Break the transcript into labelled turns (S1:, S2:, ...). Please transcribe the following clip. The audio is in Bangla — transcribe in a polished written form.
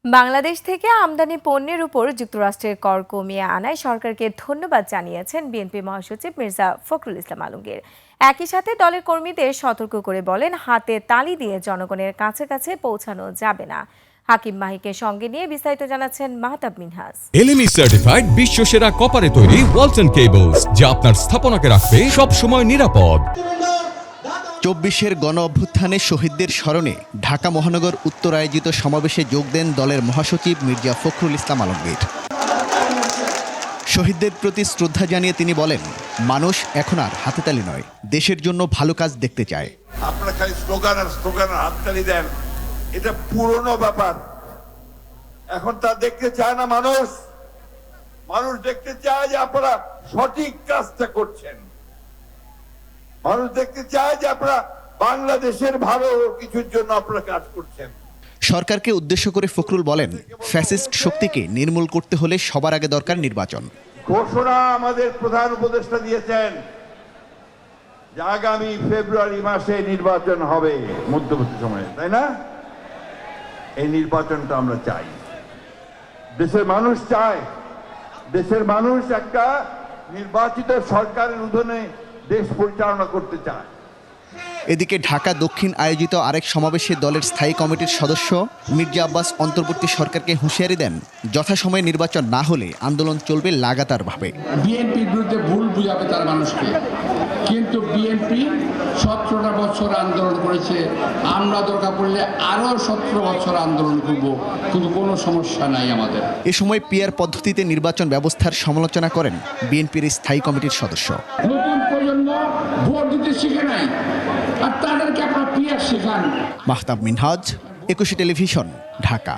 S1: বাংলাদেশ থেকে আমদানি পণ্যের উপর যুক্তরাষ্ট্রের কর কমিয়ে আনায় সরকারকে ধন্যবাদ জানিয়েছেন বিএনপি মহাসচিব মির্জা ফখরুল ইসলাম আলমগীর। একই সাথে দলের কর্মীদের সতর্ক করে বলেন, হাতে তালি দিয়ে জনগণের কাছে কাছে পৌঁছানো যাবে না। হাকিম মাহিকে সঙ্গে নিয়ে বিস্তারিত জানাচ্ছেন মাহতাব মিনহাজ।
S2: এলএমই সার্টিফাইড বিশ্বসেরা কপারে তৈরি ওয়ালটন কেবলস, যা আপনার স্থাপনাকে রাখবে সব সময় নিরাপদ।
S3: ২৪-এর গণ অভ্যুত্থানে শহীদদের স্মরণে ঢাকা মহানগর উত্তর আয়োজিত সমাবেশে যোগ দেন দলের মহাসচিব মির্জা ফখরুল ইসলাম আলমগীর। শহীদদের প্রতি শ্রদ্ধা জানিয়ে তিনি বলেন, মানুষ এখন আর হাতেতালি নয়, দেশের জন্য ভালো কাজ দেখতে চায়।
S4: আপনারা খালি স্লোগান আর হাততালি দেন, এটা পুরনো ব্যাপার। এখন তা দেখতে চায় না মানুষ। মানুষ দেখতে চায় যে আপনারা সঠিক কাজটা করছেন। মানুষ দেখতে চায় যে আপনারা বাংলাদেশের ভালো কিছুর জন্য আপনারা কাজ করছেন।
S3: সরকারকে উদ্দেশ্য করে ফখরুল বলেন, ফ্যাসিস্ট শক্তিকে নির্মূল করতে হলে সবার আগে দরকার নির্বাচন।
S4: ঘোষণা আমাদের প্রধান উপদেষ্টা দিয়েছেন যে আগামী ফেব্রুয়ারি মাসে নির্বাচন হবে, মধ্যবর্তী সময়ে, তাই না? এই নির্বাচনটা আমরা চাই, দেশের মানুষ চায়। দেশের মানুষ একটা নির্বাচিত সরকারের অধীনে দেশ পরিচালনা করতে চায়।
S3: এদিকে ঢাকা দক্ষিণ আয়োজিত আরেক সমাবেশে দলের স্থায়ী কমিটির সদস্য মির্জা আব্বাস অন্তর্বর্তী সরকারকে হুঁশিয়ারি দেন, যথাসময়ে নির্বাচন না হলে আন্দোলন চলবে লাগাতারভাবে।
S5: বিএনপির বিরুদ্ধে ভুল বুঝাবে তার মানুষকে, কিন্তু বিএনপি 17টা বছর আন্দোলন করেছে, আমরা দরকার পড়লে আরো 17 বছর আন্দোলন করব, কিন্তু কোনো সমস্যা নাই আমাদের।
S3: এ সময় পিআর পদ্ধতিতে নির্বাচন ব্যবস্থার সমালোচনা করেন বিএনপির স্থায়ী কমিটির সদস্য।
S5: নতুন প্রজন্ম ভোট দিতে শিখে নাই, আর তাদেরকে আপনারা পিআর শেখান।
S3: মাহতাব মিনহাজ, 21 টেলিভিশন, ঢাকা।